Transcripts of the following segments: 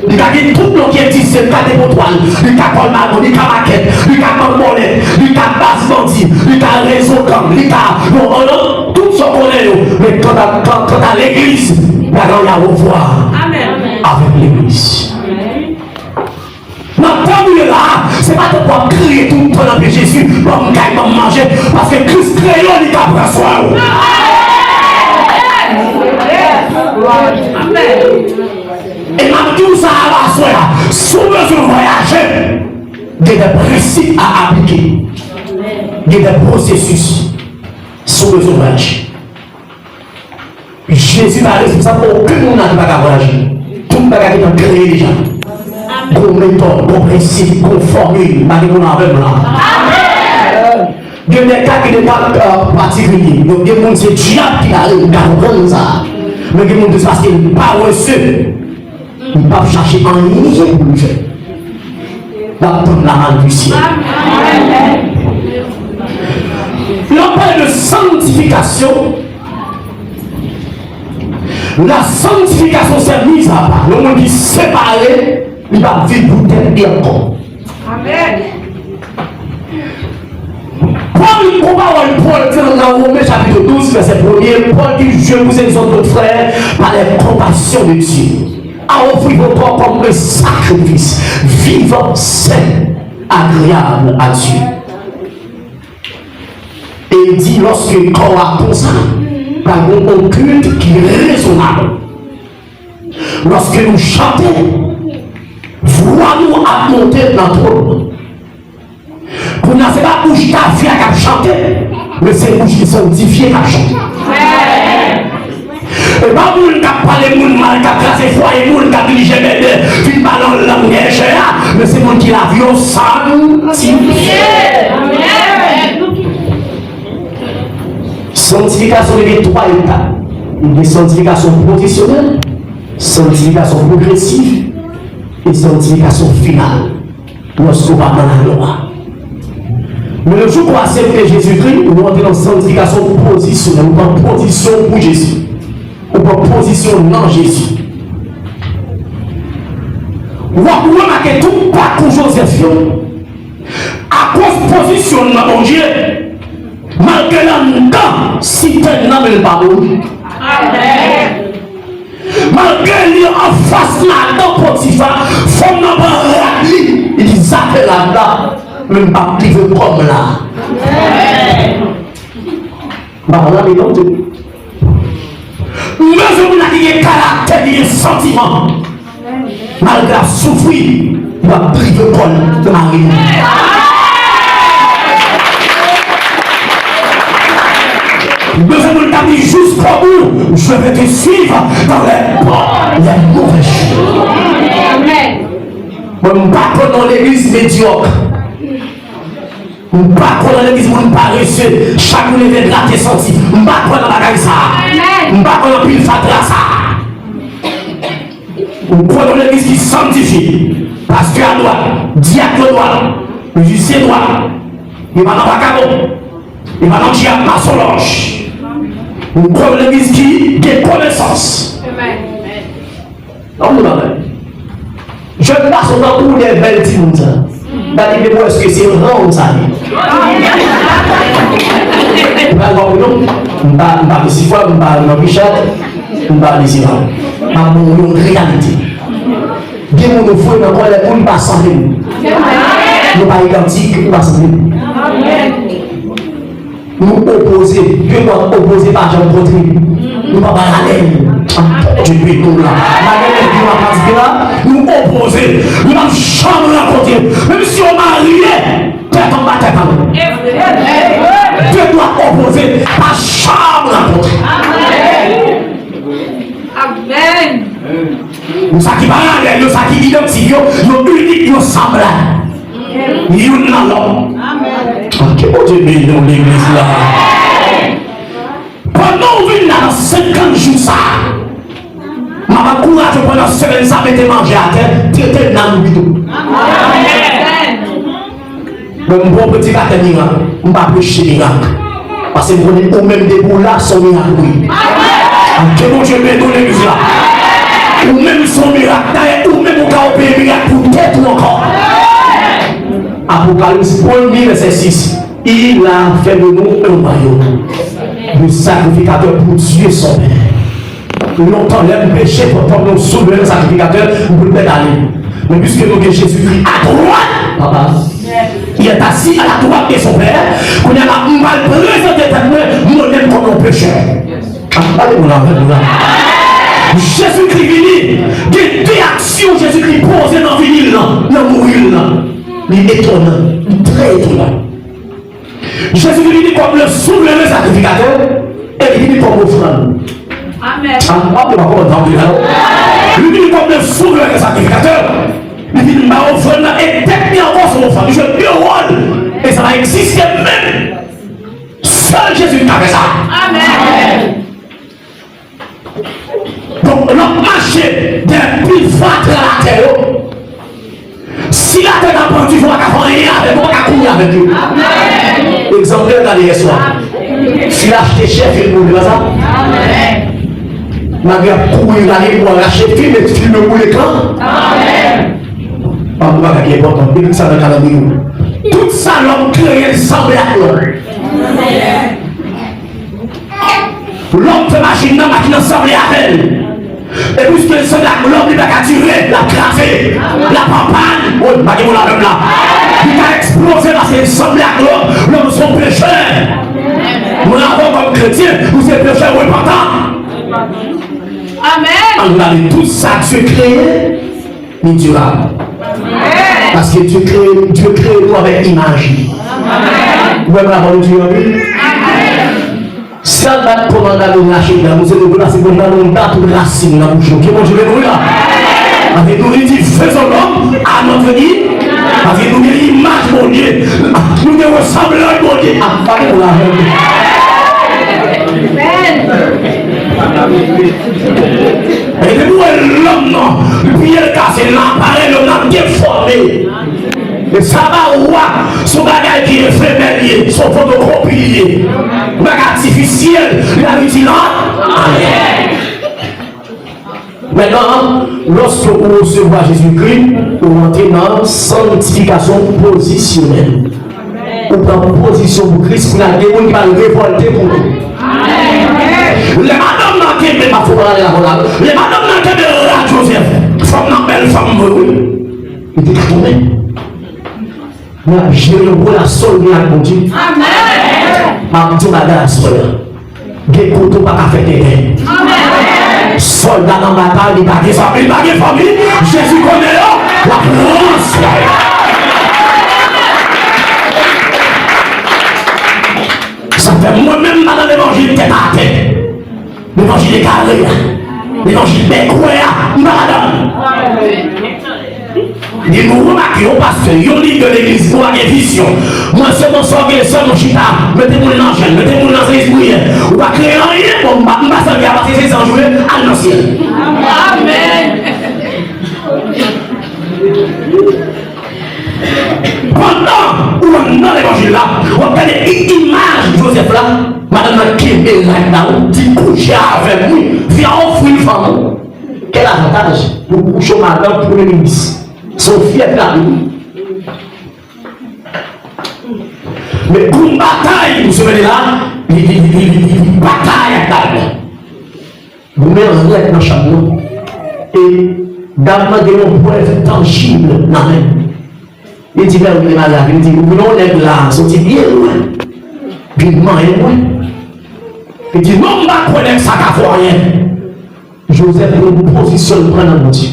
Il y a tout le qui est dit, c'est le cas des potoiles, il y a Colmano, il y a Maquette, il y a Mambolet, il y a Basse Bandi, il y a Réseau Gang, il y a tout ce qu'on est. Mais quand à l'église, il y a la revoir avec l'église. Non, quand vous êtes là, c'est pas de pouvoir crier tout le temps dans Jésus, bon, on manger, parce que Christ crée, il a pris soin. Et ma tout ça à la soirée, sous besoin de voyager, il y a des principes à appliquer, il y a des processus sous besoin de voyager. Jésus va responsable pour aucun monde n'a pas voyager. Tout le monde a créé déjà. Bon méthode, bon principe, bon formule, pas de mon avec là. Il y a des cas qui ne sont pas particuliers. Donc, il y a des gens qui sont diable qui arrivent à comprendre ça. Mais il y a des gens qui sont pas reçus. Ils ne peuvent pas chercher en ligne pour le faire. Dans la main du ciel. L'on parle de sanctification. La sanctification, c'est mise à part. Le monde qui est séparé, il va vivre pour tel et encore. Amen. Paul, dans Romains chapitre 12, verset 1er, Paul dit: je vous exhorte, votre frère, par les compassions de Dieu, à offrir vos corps comme un sacrifice vivant, saint, agréable à Dieu. Et il dit: lorsque le corps a comme ça, par un culte qui est raisonnable, lorsque nous chantons, voix-nous à monter dans le trône. Pour nous, ce n'est pas bouche qui a chanté, mais c'est bouche qui sont sanctifiée qui a chanté. Et pas pour nous parler de mal, qui a crasé foi, et nous qui a dirigé bébé, qui parle en langue échelle, mais c'est nous qui l'avions sanctifié. Sanctification de trois étapes. Il y a sanctification positionnelle, sanctification progressive et sanctification finale. Lorsqu'on va dans la loi. Mais le jour où on accepte Jésus-Christ, on entre dans sanctification positionnelle, on prend position pour Jésus. On prend position dans Jésus. On va remarquer tout pas pour Joseph. À cause de positionnement, mon Dieu, malgré l'âme, si tu n'as pas bon. Malgré lui en face là-dedans, Potiphar, faut n'a pas réagir. Il dit: ça fait là-dedans, même pas qui veut comme là. Bah là, mais non, mais je vous l'ai dit, il y a caractère, il y a sentiment. Malgré la souffrir, il va priver Paul de Marie. Besoin de le dire jusqu'au bout, je vais te suivre dans les mauvais chemins. Moi, je ne vais pas dans l'église médiocre. Je ne vais pas dans l'église paresseux. Chaque jour, il est là, tu es sorti. Je ne vais pas dans la gagne ça. Je ne vais pas dans pile fatra ça. Je vais dans l'église qui sanctifie. Parce que à droite, diacre droit, le justicier droit, il va dans la cabot, il va dans diable, ma solange. Nous prenons l'église qui a connaissance. Non, non, non. Je passe au temps pour les belles timons. D'ailleurs, est-ce que c'est rond ça? Je ne vais pas ici, je ne vais pas Richard, je ne vais pas ici. Je vais une réalité. Bien, nous faut que les gens ne pas s'en nous. Nous pas identiques, nous pas s'en nous opposer, Dieu doit opposer par Jean Côté. Nous pas parallèle. Dieu peut nous là. Nous opposer. Nous avons chambre à côté. Même si on marié, tête en bas, tête en bas. Dieu doit opposer par chambre à côté. Amen. Nous ça qui parallèle, nous ça qui identique, nous unique, nous semblable. Nous n'allons. Que bon Dieu bénisse dans l'église là. Pendant qu'on vit dans 50 jours ça, maman courage pendant 7 ça mettez manger à terre, traitez dans le bidou. Mon bon petit gâteau miracle, on va prêcher miracle. Parce que vous même des boules là sont miracle. Que bon Dieu bénisse dans l'église là. ou même son miracle, ou même au cas où il miracle pour tête ou encore. Apocalypse 1, verset 6. Il a fait de nous un royaume, le sacrificateur pour Dieu son Père. Longtemps, le péché pour nous sauver le sacrificateur pour le pédaler. Mais puisque nous avons Jésus-Christ à droite, papa, il est assis à la droite de son Père, qu'on a mal présenté nous-mêmes comme nos pécheurs. Jésus-Christ venu, des deux actions Jésus-Christ posées dans le vinyle, dans le mourir, il est étonnant, il est très étonnant. Jésus-Christ venu comme le souverain sacrificateur et il venu comme offrande. Amen. Il venu comme le souverain sacrificateur. Il dit, ma offrande est technique encore son offrande. Je joue le rôle. Et ça va exister même. Seul Jésus qui a fait ça. Amen. Donc, l'homme marché des plus forts de la terre. Si la terre n'a pas du tout, on va faire rien avec moi, on va courir avec lui. Amen. Exemple, regardez hier soir. Si l'acheté chef, il mourit comme ça. Amen. Malgré courir, aller pour acheter film et film pour l'écran. Amen. Qui est important, ça dans le tout ça, l'homme créé semble à l'homme. L'homme fait machine dans la machine semble à elle. Et puisque l'homme il va tirer, la craser, la pampane, il va exploser parce qu'il semble à l'homme. L'homme sont pécheurs. Nous avons comme chrétiens, nous sommes pécheurs repentants. Amen. On a tout ça, Dieu créé, mais durable. Parce que Dieu crée nous avec image. Vous pouvez avoir le Dieu en lui. Si on va commander à nous lâcher, nous allons placer comme dans nos dates de racines dans la bouche. Qui mange le nous là? Avec nous, il dit faisons l'homme à notre vie. Avec nous, il image mon Dieu. Nous devons ressembler à mon Dieu. Afin de la et de nous, l'homme, non, le pied cassé, l'appareil, l'homme n'a bien formé. Et ça va roi, son bagage qui est fémèlier, son photocopie, bagage artificiel, la vigilance. Maintenant, lorsque vous recevez Jésus-Christ, vous entrez dans la sanctification positionnelle. Vous prenez position pour Christ, pour la démon qui va le révolter pour nous. Les madames n'ont qu'à même pas pour aller là-bas. Les madames n'ont qu'à même là, Joseph. Femme n'a belle femme, oui. Il dit tourné. Mais j'ai le rôle à solder à mon Dieu. Amen. Ma petite madame, soldat. Des couteaux pas qu'à faire des gains. Amen. Soldat dans la bataille, il bague famille, Jésus connaît là. La France. Ça fait moi-même dans l'évangile tête à tête. L'évangile est carré. L'évangile est croyant. Madame. Et nous remarquons parce que les livres de l'église pour la vision. Moi, c'est mon soeur qui est seul, mon chita. Mettez-moi dans l'angèle, mettez-moi dans l'esprit. On va créer rien pour me battre. On va s'enlever à partir de ces enjeux à l'ancien. Amen. Pendant ou dans l'évangile là, on regarde l'image de Joseph là, madame qui est là-dedans, dit coucher avec lui, viens offrir une femme. Quel avantage pour coucher madame pour le ministre? Son fief là. Mais pour une bataille, vous savez là, il bataille à table. Vous mettez un lettre dans le chameau et d'abord de mon preuve tangible dans la main. Il dit, mais vous êtes malade. Il dit, vous n'êtes là, c'est bien loin. Puis il m'a loin. Il dit, non, je ne connais pas ça qu'à rien. Joseph nous positionne prendre mon Dieu.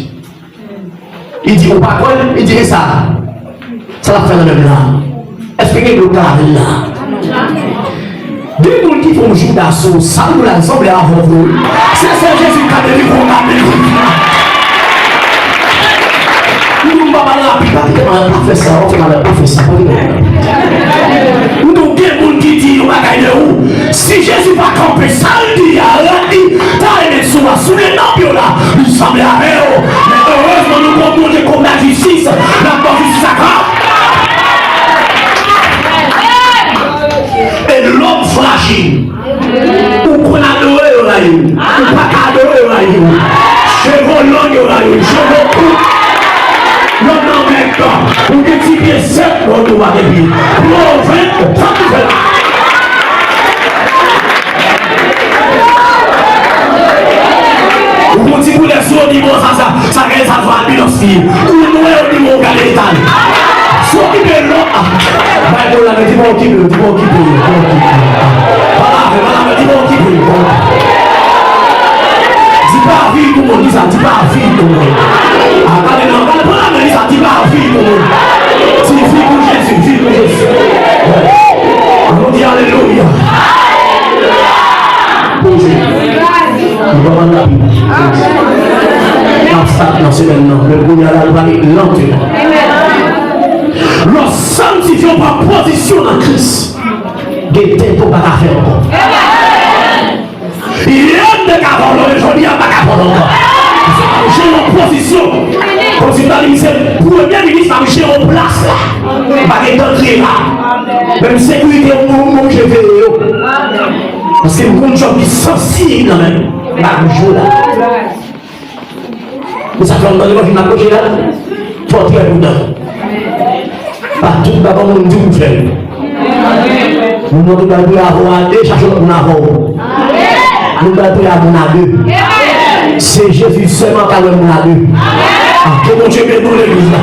Il dit, on pas quoi? Il dit, ça va faire le même là. Est-ce que le cas là? Deux gens qui font jouer d'assaut, ça nous l'ensemble avant vous. C'est ça Jésus qui a délivré pour la nous ne pouvons pas faire ça, on ne peut pas faire ça. Nous avons des gens qui disent, on va gagner où? Si Jésus va camper, ça il dit, t'as aimé sous les noms là, il semble à eux. Mais heureusement, nous comprenons comme la justice, la justice sacrée. Et l'homme fragile, ou qu'on adore, ou pas adorer, chevaux longs, chevaux courts. Non, non, mec, pour que tu pieds secs, on doit te dire. Pour 20, ça te fait là. Vous continuez pour les sous au niveau, ça va bien aussi. Vous nous au niveau galétal. Soit qui est là. Voilà, dis-moi qui veut, dis-moi qui veut. Voilà, dis-moi qui veut. Dis pas vie pour moi, dis ça, dis pas vie pour moi. Allez, non, voilà, dis ça, dis pas vie pour moi. C'est vie pour Jésus, vie pour Jésus. On dit alléluia. Non, c'est maintenant. Le Bouddha va aller lentement. Nous sanctifions par position dans Christ. Des tempos pas à faire encore. Il y a des carottes, aujourd'hui, il n'y a pas de carottes. J'ai une position. Comme si tu as dit, c'est le premier ministre qui a mis en place. Pas d'entrée là. Même sécurité, on je vais. Parce que c'est un job qui est sensible même. Là. Mais ça fait longtemps que je m'approche là. Il faut très prudent. Pas tout d'abord, on dit vous faites. Nous ne pouvons pas avoir deux, cherchons pour avoir. Nous ne pouvons pas avoir deux. C'est Jésus seulement qui a le deux. Que mon Dieu me donne l'église là.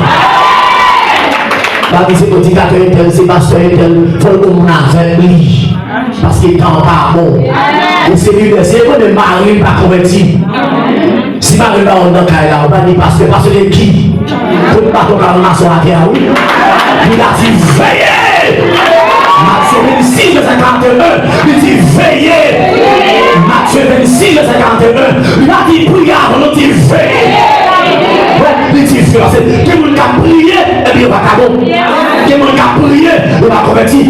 Pas que c'est petit gars tel, c'est pasteur tel, il faut qu'on avec lui. Parce qu'il est en pas bon. Et c'est lui, c'est quoi de Marie pas converti. Si Marie va en dans Kaila, on va dire parce que de qui? Pour ne pas toquer la maçon à terre, oui. Il a dit veillez. Matthieu 26, verset 41, il dit veillez. Matthieu 26, verset 41, il a dit priez avant, il dit veillez. Il dit veillez. Quelqu'un qui a prié, et puis il va cadeau. Quelqu'un qui a prié, il va convertir.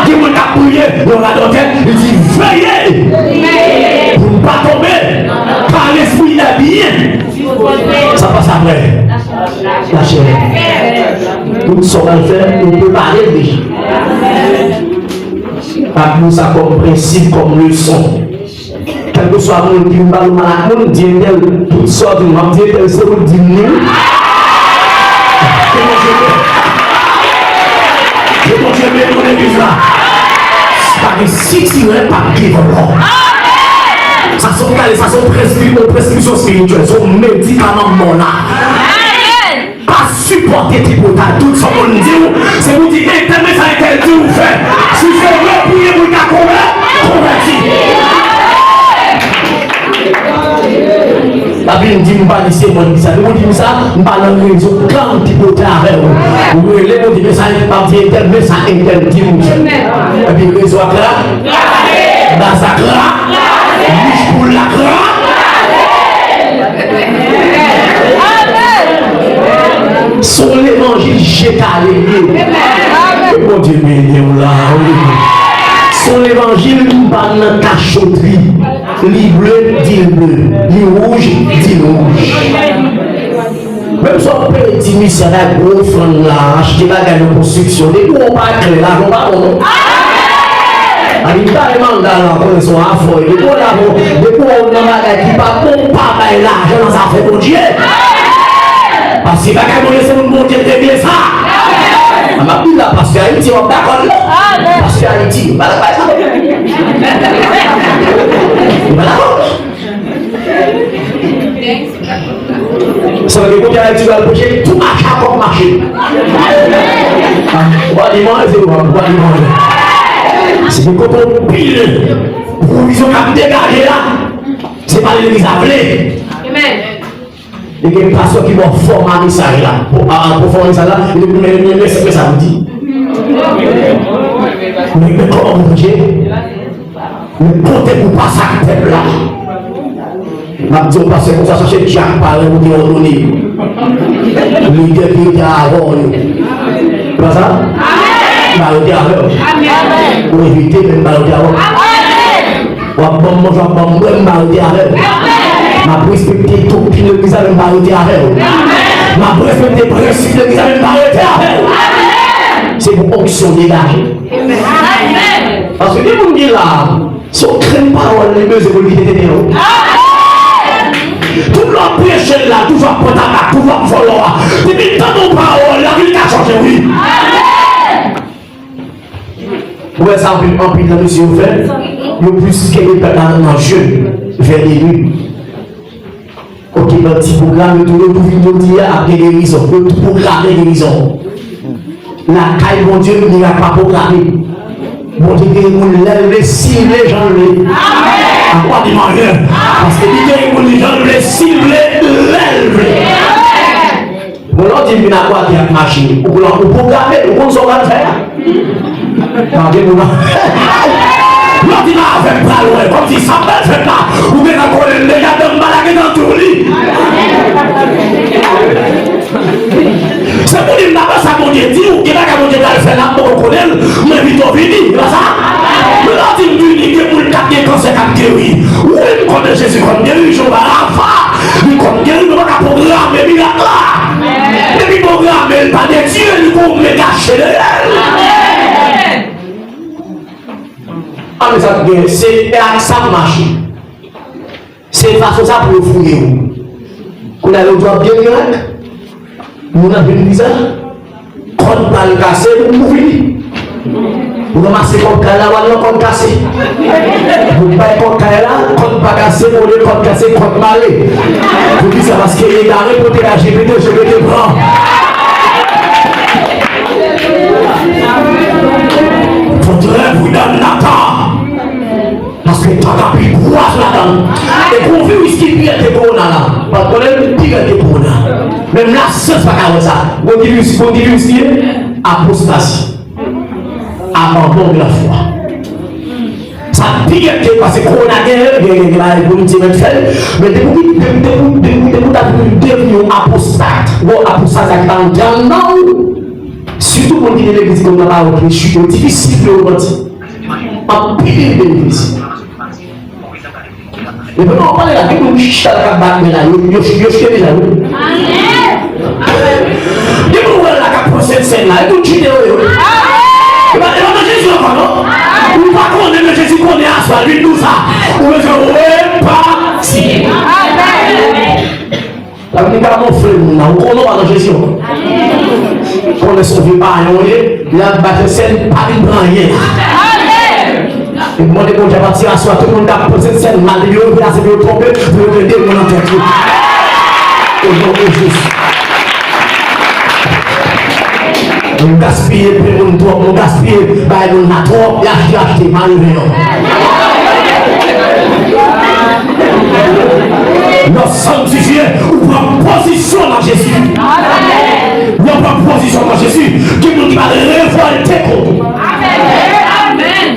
Quelqu'un qui a prié, il va adopter. Il dit veillez. Pour ne pas tomber, car l'esprit est bien. Ça passe après. La chair. Nous sommes à le faire, on peut parler déjà. Appelons ça comme principe, comme leçon. Quel que soit mon qui me parle malade, on dit toutes sortes de gens, c'est pour dire nous. Je continue à mon église là. Parce que si tu n'es pas vivre là, ça sont prescriptions spirituelles, sont médicaments là. Pas supporter tes potas, tout ce qu'on dit, c'est vous dire, mais ça interdit vous faire. Si c'est vrai, priez pour ta convertir. La Bible dit, je ne vais pas dire ça, je ne dis ça, je ne vais pas dans le réseau, quand tu peux faire, vous voulez vous dire, ça interdit, mais ça interdit vous faire. Et puis le réseau est clair, dans sa clair, riche pour la clair. Sur l'évangile, j'ai calé. Mon Dieu, mais là, sur l'évangile, nous parlons de cachotterie. Li bleu, dit bleu. Li rouge, dit rouge. Même si on peut dire, c'est un gros front là, acheter la gagne de construction, des gros pas clés là, on va pas. Il y a des mandats là, qui sont à fond. Des gros là, des gros on a qui pas bon, pas l'argent dans sa fait mon Dieu. Parce que c'est mon Dieu de bien ça. Je m'a dit là, parce qu'Haïti, on est d'accord là. Parce qu'Haïti, on va la faire ça. Ça veut dire que Haïti va le projet, tout marche à comme marcher. C'est que quand on pile, provision qui a dégagé là, c'est pas l'église appelée. Amen. Et que les pasteurs qui vont former un message là, pour former un message là, mais c'est que ça vous dit. Mais comment vous voyez? Mais comptez pour pas ça que là. Je dis au pasteur pour ça, chercher Jacques par le monde donné. L'idée qui est avant. Pas ça? Amen. Pour éviter même baloter avant. Ma respecter tout qui ne vous a même baloter avec. Ma respecter le principe de vous a même baloter avec. C'est pour onction dégagée. Parce que les gens là, si on crée une parole, les deux évoluent. Tout l'homme prêche là, toujours pour ta main, toujours pour l'or. Depuis tant de paroles, la vie a changé, oui. Ouais, ça en pile de monsieur fait. Le plus que les peuples dans le jeu, vers les nuits. Ok, le petit programme, tout le monde dit à des guérisons, le tout programme des guérisons. La caille, mon Dieu, il n'y a pas programmé. Mon Dieu, vous lèvez si les gens l'ont. À quoi du malheur? Parce que les gens les ciblent, lèvent. Bon, l'on dit qu'il y a quoi qui a marché. Vous programmez, vous s'en va faire. L'on dit là, avec bras loin, comme si ça ne fait pas. Vous venez encore les gars de malade dans tout le lit. C'est pour dire d'abord ça mon Dieu dit ou qui va mon Dieu va faire là pour connaître mais vite au vini c'est ça mais là tu me dis que pour le cap de cancer cap guéri oui me connaît Jésus comme guéri je vais Alpha me comme guéri me va programmer miracle et puis programmer pas de Dieu il faut me cacher de elle ah mais ça c'est ça marche c'est façon ça pour fouiller qu'on a le droit bien miracle. Nous avons une visa, quand on a le cassé, vous pouvez. Vous ramassez le cassé là, vous le cassé. Vous ne payez pas le cassé là, quand on pas cassé, vous le cassé, quand on malé. Vous dites ça parce qu'il est garé pour te la GPT, je vais te prendre. Il faudrait vous donner la temps. Parce que tu as pris pouvoir là-dedans. Et pour vivre ce qui pire que Corona là, parce qu'on est pire que Corona. Même là, ce n'est pas comme ça. On dit aussi apostasie. Abandon de la foi. Ça pire que parce que Corona est mais depuis devenu apostate. Bon, apostate, c'est dans non. Surtout quand il est l'église comme on n'a pas repris, je suis difficile de le mentir. En pire de l'église. Mais on parle là, que nous chichons la cabane là, yo déjà. Et vous voyez la prochaine scène là, et vous chiez là. Et bien, Jésus encore non? Ou pas qu'on aime Jésus qu'on est à soi, lui tout ça. Ou le faire reparti. La vie n'a pas fait, on connaît pas dans Jésus. On est sauvé par un, il a battu scène pas une rien. Et moi, quand j'ai parti à soi, tout le monde a posé cette scène, mal de l'eau, il a essayé de tromper, vous le mettez mon entête. Au nom de Jésus. On gaspille, on gaspille, on a trop, il a acheté, mal de l'eau. Nous sanctifiés, nous prenons position dans Jésus. Nous prenons position dans Jésus, qui nous dit de révolter contre nous. Amen.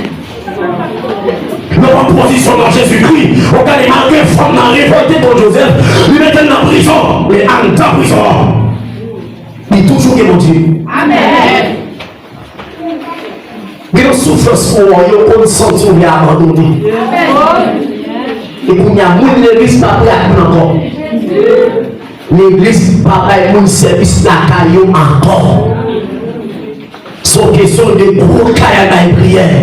Nous prenons position dans Jésus-Christ. On a les marqués femmes dans révolté contre Joseph. Lui mettent dans la prison, mais en temps prison. Il est toujours que mon Dieu. Amen. Mais nos souffrances sont en conscience qu'on vient abandonner. Et qu'on y a moins l'église pas prêt à encore. L'église pas prêt à service la caillou encore. C'est question de gros caillou dans prière.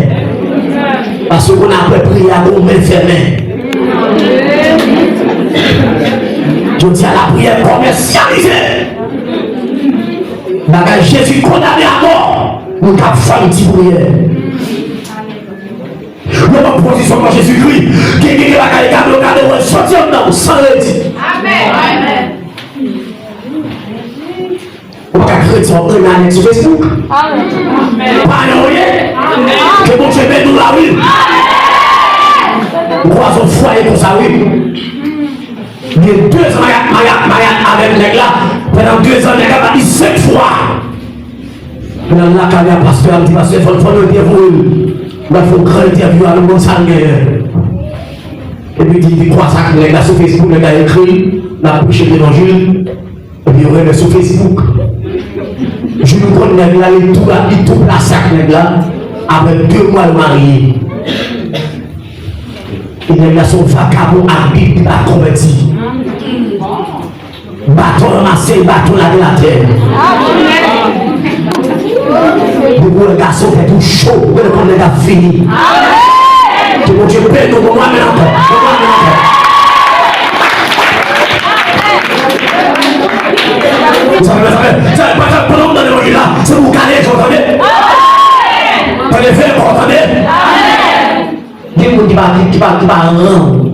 Parce qu'on a après prié à vos mains fermées. Je dis à la prière commercialisée. Bagage Jésus condamné à mort. Nous avons fait une petite prière. Nous avons position dans Jésus-Christ. Qui est la caille de sortir dans sans le dire. Amen. On va créer son année sur Facebook. Amen. Pas rien. Que mon Dieu mette nous la vie. On croit son foyer pour ça, oui. Il y a 2 ans, avec les gars. Pendant 2 ans, les gars m'a dit 7 fois. Pendant la carrière, pasteur, il dit, pasteur, il faut le dire pour eux. Il faut grand interview à l'homme sanguin. Et puis il croit ça que les gars sur Facebook, les gars écrit, la prêché l'évangile, et puis il remet sur Facebook. Je nous connais là, il tout place à les gars, avec 2 mois mariés. Et les gars sont vagabonds, habitent, pas convertis. Bâton ramassé, bâton la terre. Le garçon fait tout chaud, mais le gars fini. Que mon Dieu paie nous, moi, mais encore. Pendant que vous là, c'est vous caler, vous entendez? Pas les faire, vous entendez? Il y a des gens qui va rendre.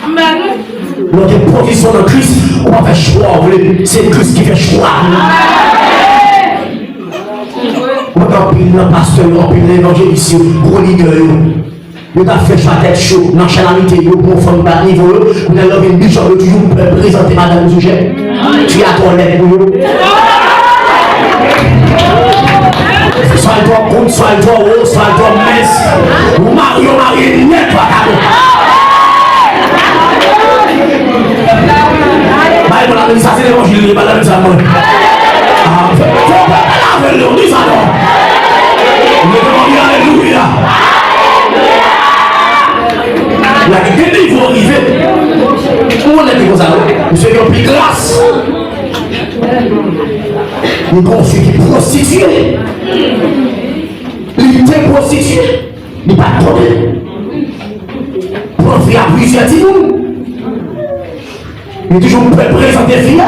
Amen. Notre position de Christ, on va faire choix. C'est Christ qui fait choix. On va appeler le pasteur, on va appeler l'évangéliste, religieux. Vous avez fait choix tête chaud, dans la chalamité, vous pouvez faire un niveau. Vous avez une bishop, vous toujours présenter madame le sujet. Tu as ton lait pour vous. Soit toi compte, soit toi haut, soit toi mince. Vous mariez net, pas ça c'est l'évangile, pas la même chose. Faut pas la on dit ça non. Alléluia. Il y a quelqu'un qui faut arriver. Où on est comme ça? Monsieur qui a pris grâce. Nous confie qui prostitué. Il était prostitué. Il n'est pas tombé. Pour faire plusieurs types. Il est toujours présenter les filles.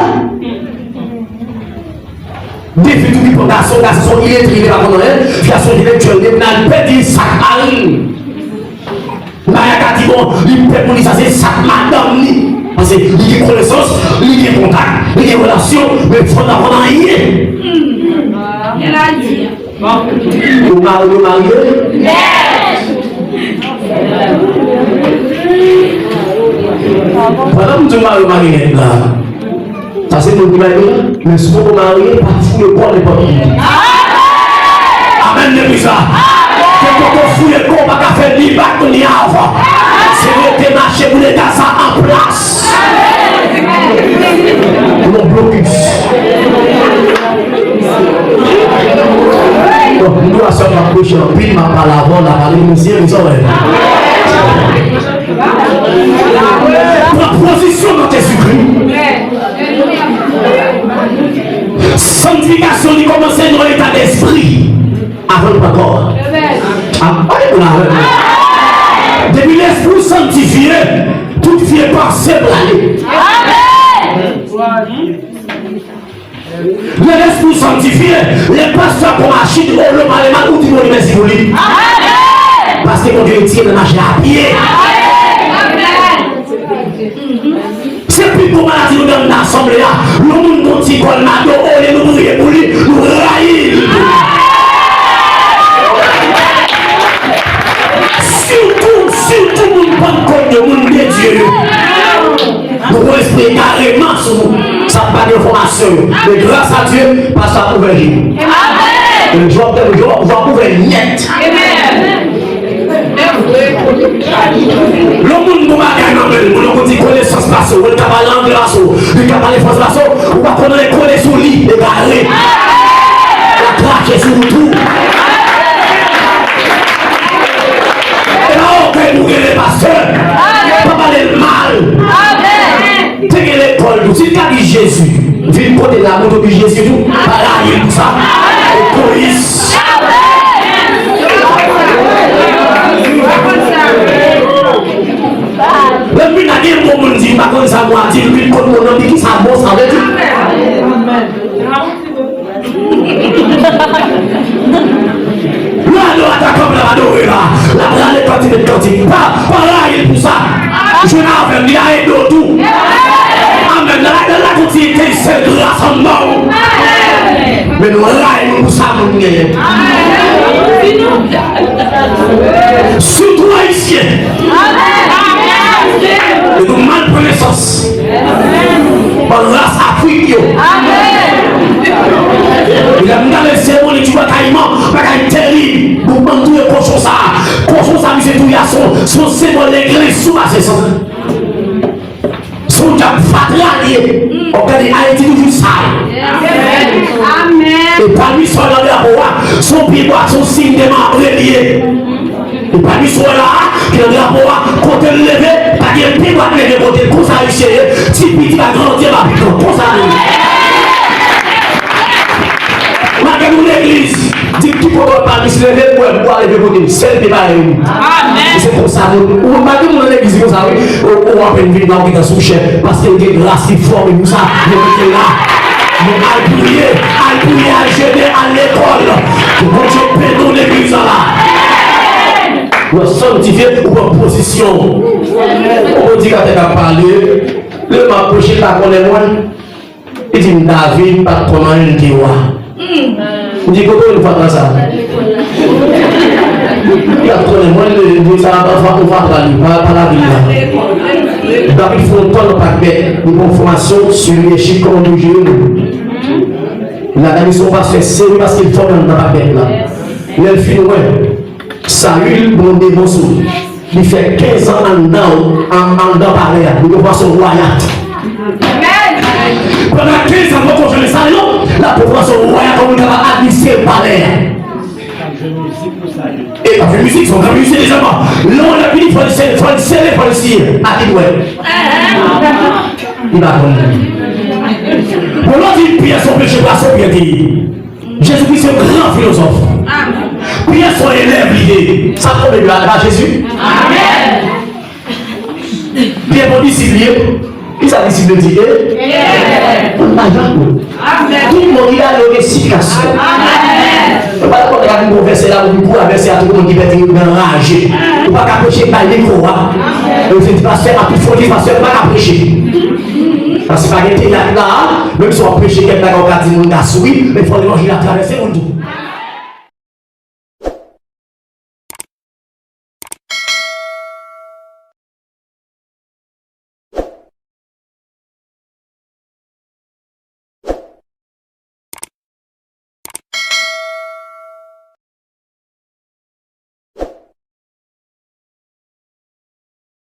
Des filles qui prennent garçon, il est trié par contre, garçon intellectuel, il n'a pas dit sac marine. Il n'a pas dit bon, il peut pour lui, ça c'est sac madame. Parce qu'il y a connaissance, il y a contact, il y a relation, mais il faut avoir rien. Il a dit. Vous mariez? Pendant que tu m'as marié là, ça c'est mon marié, mais si vous mariez, pas fouiller le corps de votre vie. Amen, le ça. Quand on fouille le corps, pas faire ni bac ni avant. C'est le démarché pour les gars en place. Pour le blocus. Donc, nous doit se rapprocher en pile, ma parole avant, la parole monsieur, nous sommes. La position dans Jésus-Christ. Sanctification, il commence dans l'état d'esprit. Avant le corps. Depuis l'esprit sanctifié, toute vie est passée blanée. L'esprit sanctifié, les pasteurs pour marcher, le mal ou du monde, merci pour lui. Parce que mon Dieu tient de marcher à pied. C'est plus pour maladie nous dans l'assemblée. Le monde continue comme Mado, on nous prier pour lui, nous railler. Surtout, nous ne pas comme le monde de Dieu. Nous respectons carrément sur nous. Ça n'a pas d'information. Mais grâce à Dieu, passe à ouvrir. Amen. Je vais ouvrir net. Le monde nous va gagner, nous dit connaissance passe, on va parler anglais passe, on va parler français passe, on va connaître sous lit, égaré. La craque sur tout. Et là, on peut nous les pasteurs, pas parler mal. Tenez l'école, si tu as dit Jésus, viens côté de la moto de Jésus, pas là, il y a ça. Et police. Le but n'a dit pour mon dit, pas comme ça, moi, dit, lui, comme mon nom dit qui ça bon, ça veut dire. Là, nous attaquons la madouille, là. La brale est partie de cantique. Pas là, il est pour ça. Je n'ai pas fait, il a aidé tout. Amen. La continuité, c'est grâce à nous. Mais nous, là, il nous ça, nous, surtout haïtiens. Et nous mal connaissance. Par grâce à Afrique. Il a mis dans les cérémonies, tu vois, caïman, pas terrible. Nous demandons tout le cochon ça. Cochon ça, c'est tout, il y a son symbole l'église sous la saison. Son diable fatralier. On dit Haïti toujours ça. Amen. Et parmi ceux là, son pied droit, son signe de membre lié. Et parmi ceux là, qui ont drapeau, côté levé, pas de pied droit, mais de côté, comme ça, il s'est si petit, va grandir, va piquer, comme ça. Malgré l'église, dit qu'il faut pas se lever pour aller de côté, c'est le débat. Amen. C'est c'est comme ça. Ou pas que mon église comme ça, ou à peine venir là, qui est sous chef, parce qu'il y a des grâces qui forment, nous ça, nous là. Nous allons prier, à jeûner à l'école. Nous allons péter l'église là. Nous sanctifier pour position. On dit quand tu as parlé, le m'a approché là qu'on est loin. Il dit David, pas comment il dit on dit comment il va faire ça. Il a trop de moyens de ça, on va pas la ville. David Fonton n'a pas fait une information sur les chiffres qu'on nous joue. Il a gagné son pasteur sérieux parce qu'il faut dans la bête là. Il a fait Saül, bon démon, il fait 15 ans en dedans par l'air. Il voit son royat. Pendant 15 ans, quand je le salue, la population royale, comme on va administrer par l'air. Et la musique, sont comme musique les amants. Là, on a fini, il faut le serrer, il faut le cirer. À qui doit il va pour l'autre, il prie son péché, pas son piété. Jésus-Christ est un grand philosophe. Priez son élève l'idée. Ça tombe de la Jésus. Amen. Bien bon disciple. Qui ça disciple dit? On n'a jamais. Tout le monde a le récitation. Amen. On va pas regarder mon verset là, on va verser à tout le monde qui va être enragé. On va pas prêcher par les cours. On fait pasteur à plus fort, pasteur on va pas prêcher. Parce que pas là, même si on prêche quelqu'un qui a dit mon gars, oui, mais il faut l'évangile à traverser mon tout.